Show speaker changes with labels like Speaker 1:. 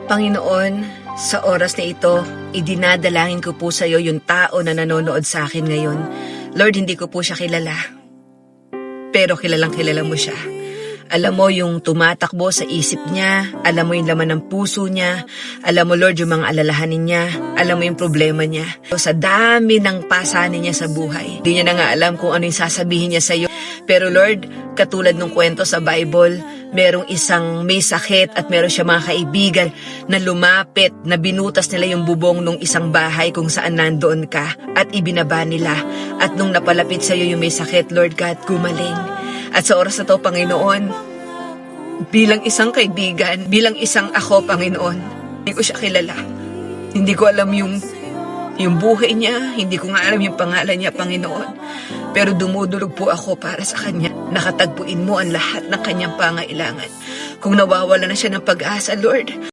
Speaker 1: Panginoon, sa oras na ito, idinadalangin ko po sa iyo yung tao na nanonood sa akin ngayon. Lord, hindi ko po siya kilala. Pero kilalang kilala mo siya. Alam mo yung tumatakbo sa isip niya, alam mo yung laman ng puso niya, alam mo Lord yung mga alalahanin niya, alam mo yung problema niya. Sa dami ng pasanin niya sa buhay, hindi niya na nga alam kung ano yung sasabihin niya sa iyo. Pero Lord, katulad ng kwento sa Bible, merong isang may sakit at meron siya mga kaibigan na lumapit, na binutas nila yung bubong ng isang bahay kung saan nandoon ka at ibinaba nila. At nung napalapit sa iyo yung may sakit, Lord God, gumaling. At sa oras na to, Panginoon, bilang isang kaibigan, bilang isang ako, Panginoon, hindi ko siya kilala. Hindi ko alam yung buhay niya, hindi ko nga alam yung pangalan niya, Panginoon. Pero dumudulog po ako para sa kanya. Nakatagpuin mo ang lahat ng kanyang pangailangan. Kung nawawala na siya ng pag-asa, Lord,